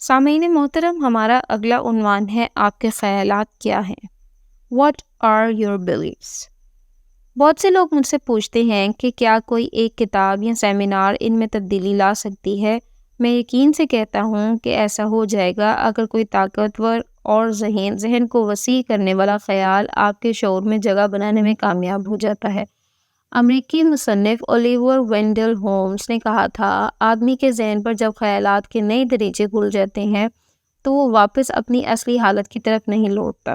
سامعین محترم، ہمارا اگلا عنوان ہے آپ کے خیالات کیا ہیں؟ What are your beliefs؟ بہت سے لوگ مجھ سے پوچھتے ہیں کہ کیا کوئی ایک کتاب یا سیمینار ان میں تبدیلی لا سکتی ہے؟ میں یقین سے کہتا ہوں کہ ایسا ہو جائے گا اگر کوئی طاقتور اور ذہن کو وسیع کرنے والا خیال آپ کے شعور میں جگہ بنانے میں کامیاب ہو جاتا ہے۔ امریکی مصنف اولیور وینڈل ہومز نے کہا تھا، آدمی کے ذہن پر جب خیالات کے نئے دریچے کھل جاتے ہیں تو وہ واپس اپنی اصلی حالت کی طرف نہیں لوٹتا۔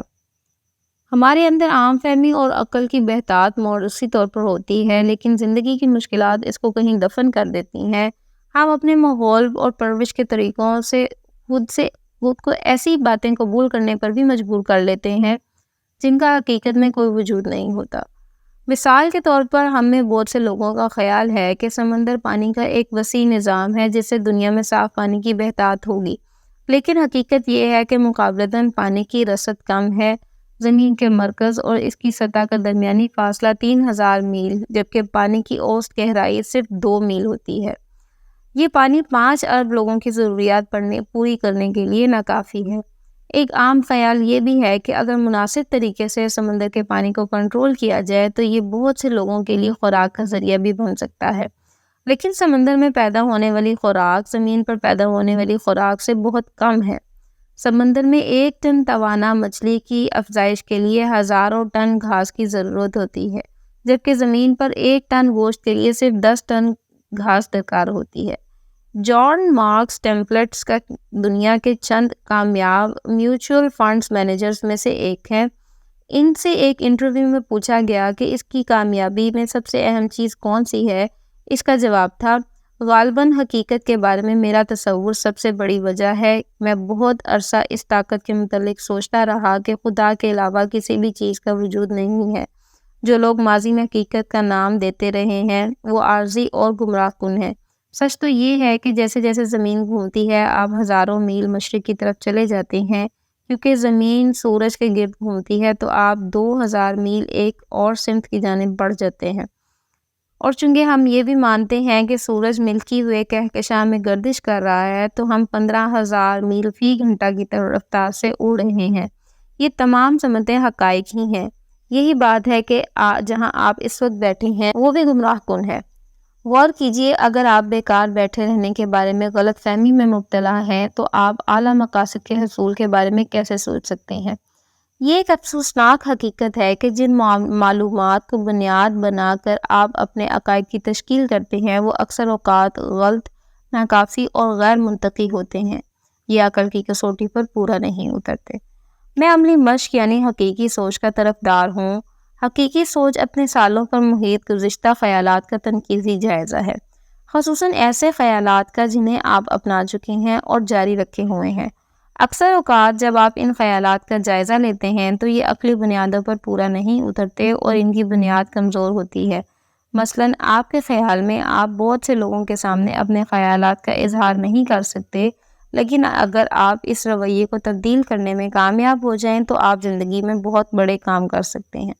ہمارے اندر عام فہمی اور عقل کی بہتات موروثی طور پر ہوتی ہے، لیکن زندگی کی مشکلات اس کو کہیں دفن کر دیتی ہیں۔ ہم اپنے ماحول اور پرورش کے طریقوں سے خود کو ایسی باتیں قبول کرنے پر بھی مجبور کر لیتے ہیں جن کا حقیقت میں کوئی وجود نہیں ہوتا۔ مثال کے طور پر ہم میں بہت سے لوگوں کا خیال ہے کہ سمندر پانی کا ایک وسیع نظام ہے جس سے دنیا میں صاف پانی کی بہتات ہوگی، لیکن حقیقت یہ ہے کہ مقابلتاً پانی کی رسد کم ہے۔ زمین کے مرکز اور اس کی سطح کا درمیانی فاصلہ 3000 میل، جبکہ پانی کی اوسط گہرائی صرف 2 میل ہوتی ہے۔ یہ پانی 5 ارب لوگوں کی ضروریات پوری کرنے کے لیے ناکافی ہے۔ ایک عام خیال یہ بھی ہے کہ اگر مناسب طریقے سے سمندر کے پانی کو کنٹرول کیا جائے تو یہ بہت سے لوگوں کے لیے خوراک کا ذریعہ بھی بن سکتا ہے، لیکن سمندر میں پیدا ہونے والی خوراک زمین پر پیدا ہونے والی خوراک سے بہت کم ہے۔ سمندر میں 1 ٹن توانا مچھلی کی افزائش کے لیے ہزاروں ٹن گھاس کی ضرورت ہوتی ہے، جبکہ زمین پر 1 ٹن گوشت کے لیے صرف 10 ٹن گھاس درکار ہوتی ہے۔ جان مارکس ٹیمپلٹس کا دنیا کے چند کامیاب میوچل فنڈز مینیجرز میں سے ایک ہے۔ ان سے ایک انٹرویو میں پوچھا گیا کہ اس کی کامیابی میں سب سے اہم چیز کون سی ہے۔ اس کا جواب تھا، غالباً حقیقت کے بارے میں میرا تصور سب سے بڑی وجہ ہے۔ میں بہت عرصہ اس طاقت کے متعلق سوچتا رہا کہ خدا کے علاوہ کسی بھی چیز کا وجود نہیں ہے۔ جو لوگ ماضی میں حقیقت کا نام دیتے رہے ہیں وہ عارضی اور گمراہ کن ہیں۔ سچ تو یہ ہے کہ جیسے جیسے زمین گھومتی ہے آپ ہزاروں میل مشرق کی طرف چلے جاتے ہیں، کیونکہ زمین سورج کے گرد گھومتی ہے تو آپ 2000 میل ایک اور سمت کی جانب بڑھ جاتے ہیں۔ اور چونکہ ہم یہ بھی مانتے ہیں کہ سورج ملکی وے کہکشاں میں گردش کر رہا ہے تو ہم 15000 میل فی گھنٹہ کی رفتار سے اڑ رہے ہیں۔ یہ تمام سمتیں حقائق ہی ہیں۔ یہی بات ہے کہ جہاں آپ اس وقت بیٹھے ہیں وہ بھی گمراہ کن ہے۔ غور کیجئے، اگر آپ بیکار بیٹھے رہنے کے بارے میں غلط فہمی میں مبتلا ہیں تو آپ اعلیٰ مقاصد کے حصول کے بارے میں کیسے سوچ سکتے ہیں؟ یہ ایک افسوسناک حقیقت ہے کہ جن معلومات کو بنیاد بنا کر آپ اپنے عقائد کی تشکیل کرتے ہیں وہ اکثر اوقات غلط، ناکافی اور غیر منطقی ہوتے ہیں۔ یہ عقل کی کسوٹی پر پورا نہیں اترتے۔ میں عملی مشق یعنی حقیقی سوچ کا طرفدار ہوں۔ حقیقی سوچ اپنے سالوں پر محیط گزشتہ خیالات کا تنقیدی جائزہ ہے، خصوصاً ایسے خیالات کا جنہیں آپ اپنا چکے ہیں اور جاری رکھے ہوئے ہیں۔ اکثر اوقات جب آپ ان خیالات کا جائزہ لیتے ہیں تو یہ عقلی بنیادوں پر پورا نہیں اترتے اور ان کی بنیاد کمزور ہوتی ہے۔ مثلاً آپ کے خیال میں آپ بہت سے لوگوں کے سامنے اپنے خیالات کا اظہار نہیں کر سکتے، لیکن اگر آپ اس رویے کو تبدیل کرنے میں کامیاب ہو جائیں تو آپ زندگی میں بہت بڑے کام کر سکتے ہیں۔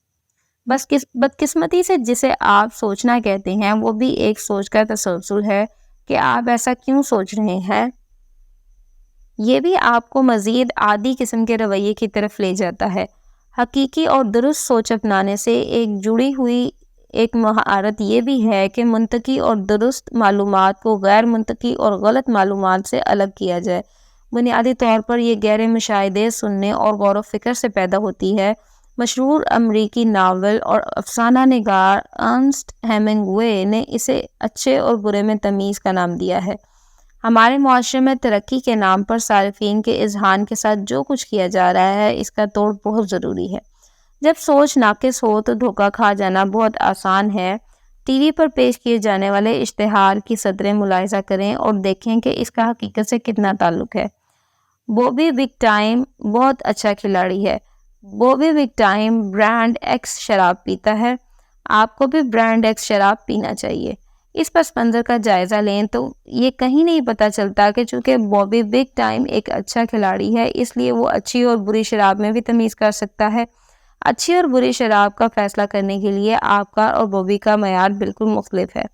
بس بدقسمتی سے جسے آپ سوچنا کہتے ہیں وہ بھی ایک سوچ کا تسلسل ہے کہ آپ ایسا کیوں سوچ رہے ہیں۔ یہ بھی آپ کو مزید عادی قسم کے رویے کی طرف لے جاتا ہے۔ حقیقی اور درست سوچ اپنانے سے ایک جڑی ہوئی ایک مہارت یہ بھی ہے کہ منطقی اور درست معلومات کو غیر منطقی اور غلط معلومات سے الگ کیا جائے۔ بنیادی طور پر یہ گہرے مشاہدے سننے اور غور و فکر سے پیدا ہوتی ہے۔ مشہور امریکی ناول اور افسانہ نگار ارنسٹ ہیمنگوے نے اسے اچھے اور برے میں تمیز کا نام دیا ہے۔ ہمارے معاشرے میں ترقی کے نام پر صارفین کے اذہان کے ساتھ جو کچھ کیا جا رہا ہے اس کا توڑ بہت ضروری ہے۔ جب سوچ ناقص ہو تو دھوکہ کھا جانا بہت آسان ہے۔ ٹی وی پر پیش کیے جانے والے اشتہار کی صدریں ملاحظہ کریں اور دیکھیں کہ اس کا حقیقت سے کتنا تعلق ہے۔ بوبی وک ٹائم بہت اچھا کھلاڑی ہے۔ بوبی وک ٹائم برانڈ ایکس شراب پیتا ہے۔ آپ کو بھی برانڈ ایکس شراب پینا چاہیے۔ اس پس منظر کا جائزہ لیں تو یہ کہیں نہیں پتہ چلتا کہ چونکہ بوبی بگ ٹائم ایک اچھا کھلاڑی ہے اس لیے وہ اچھی اور بری شراب میں بھی تمیز کر سکتا ہے۔ اچھی اور بری شراب کا فیصلہ کرنے کے لیے آپ کا اور بوبی کا معیار بالکل مختلف ہے۔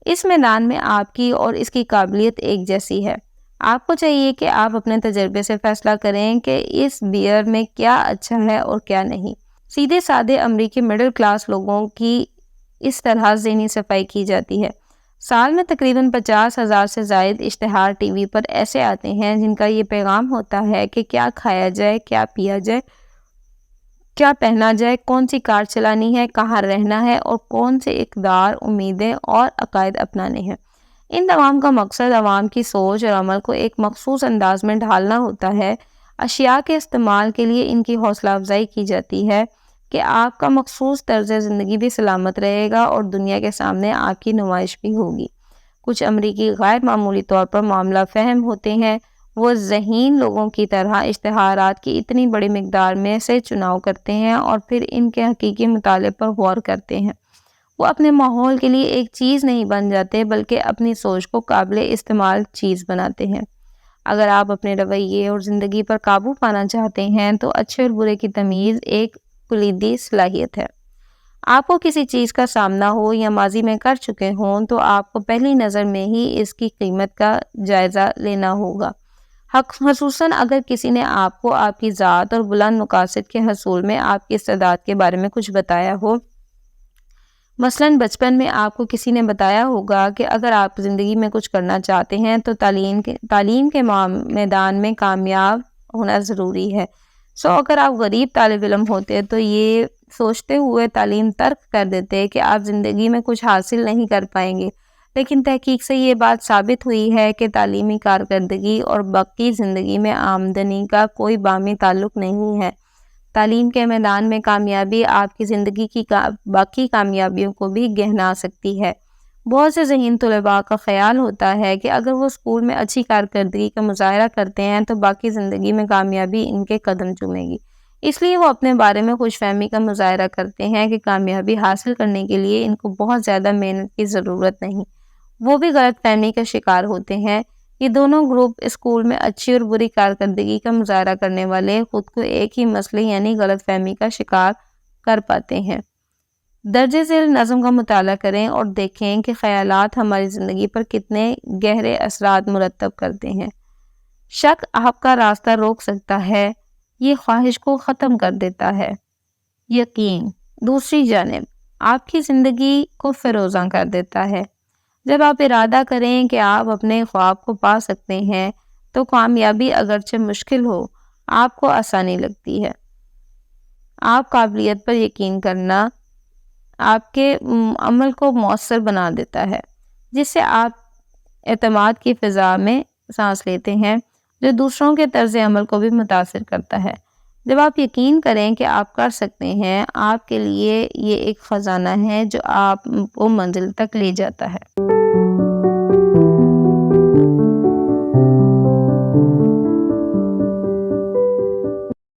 اس میدان میں آپ کی اور اس کی قابلیت ایک جیسی ہے۔ آپ کو چاہیے کہ آپ اپنے تجربے سے فیصلہ کریں کہ اس بیئر میں کیا اچھا ہے اور کیا نہیں۔ سیدھے سادے امریکی مڈل کلاس لوگوں کی اس طرح ذہنی صفائی کی جاتی ہے۔ سال میں تقریباً 50,000 سے زائد اشتہار ٹی وی پر ایسے آتے ہیں جن کا یہ پیغام ہوتا ہے کہ کیا کھایا جائے، کیا پیا جائے، کیا پہنا جائے، کون سی کار چلانی ہے، کہاں رہنا ہے اور کون سے اقدار، امیدیں اور عقائد اپنانے ہیں۔ ان تمام کا مقصد عوام کی سوچ اور عمل کو ایک مخصوص انداز میں ڈھالنا ہوتا ہے۔ اشیاء کے استعمال کے لیے ان کی حوصلہ افزائی کی جاتی ہے کہ آپ کا مخصوص طرز زندگی بھی سلامت رہے گا اور دنیا کے سامنے آپ کی نمائش بھی ہوگی۔ کچھ امریکی غیر معمولی طور پر معاملہ فہم ہوتے ہیں۔ وہ ذہین لوگوں کی طرح اشتہارات کی اتنی بڑی مقدار میں سے چناؤ کرتے ہیں اور پھر ان کے حقیقی مطالعے پر غور کرتے ہیں۔ وہ اپنے ماحول کے لیے ایک چیز نہیں بن جاتے بلکہ اپنی سوچ کو قابل استعمال چیز بناتے ہیں۔ اگر آپ اپنے رویے اور زندگی پر قابو پانا چاہتے ہیں تو اچھے اور برے کی تمیز ایک کلیدی صلاحیت ہے۔ آپ کو کسی چیز کا سامنا ہو یا ماضی میں کر چکے ہوں تو آپ کو پہلی نظر میں ہی اس کی قیمت کا جائزہ لینا ہوگا، خصوصاً اگر کسی نے آپ کو آپ کی ذات اور بلند مقاصد کے حصول میں آپ کی استعداد کے بارے میں کچھ بتایا ہو۔ مثلاً بچپن میں آپ کو کسی نے بتایا ہوگا کہ اگر آپ زندگی میں کچھ کرنا چاہتے ہیں تو تعلیم کے میدان میں کامیاب ہونا ضروری ہے۔ اگر آپ غریب طالب علم ہوتے تو یہ سوچتے ہوئے تعلیم ترک کر دیتے کہ آپ زندگی میں کچھ حاصل نہیں کر پائیں گے، لیکن تحقیق سے یہ بات ثابت ہوئی ہے کہ تعلیمی کارکردگی اور باقی زندگی میں آمدنی کا کوئی باہمی تعلق نہیں ہے۔ تعلیم کے میدان میں کامیابی آپ کی زندگی کی باقی کامیابیوں کو بھی گہرا سکتی ہے۔ بہت سے ذہین طلباء کا خیال ہوتا ہے کہ اگر وہ اسکول میں اچھی کارکردگی کا مظاہرہ کرتے ہیں تو باقی زندگی میں کامیابی ان کے قدم چومے گی، اس لیے وہ اپنے بارے میں خوش فہمی کا مظاہرہ کرتے ہیں کہ کامیابی حاصل کرنے کے لیے ان کو بہت زیادہ محنت کی ضرورت نہیں۔ وہ بھی غلط فہمی کا شکار ہوتے ہیں۔ یہ دونوں گروپ اسکول میں اچھی اور بری کارکردگی کا مظاہرہ کرنے والے خود کو ایک ہی مسئلے یعنی غلط فہمی کا شکار کر پاتے ہیں۔ درجہ ذیل نظم کا مطالعہ کریں اور دیکھیں کہ خیالات ہماری زندگی پر کتنے گہرے اثرات مرتب کرتے ہیں۔ شک آپ کا راستہ روک سکتا ہے، یہ خواہش کو ختم کر دیتا ہے۔ یقین دوسری جانب آپ کی زندگی کو فیروزاں کر دیتا ہے۔ جب آپ ارادہ کریں کہ آپ اپنے خواب کو پا سکتے ہیں تو کامیابی اگرچہ مشکل ہو آپ کو آسانی لگتی ہے۔ آپ قابلیت پر یقین کرنا آپ کے عمل کو مؤثر بنا دیتا ہے، جس سے آپ اعتماد کی فضا میں سانس لیتے ہیں جو دوسروں کے طرز عمل کو بھی متاثر کرتا ہے۔ جب آپ یقین کریں کہ آپ کر سکتے ہیں، آپ کے لیے یہ ایک خزانہ ہے جو آپ کو منزل تک لے جاتا ہے۔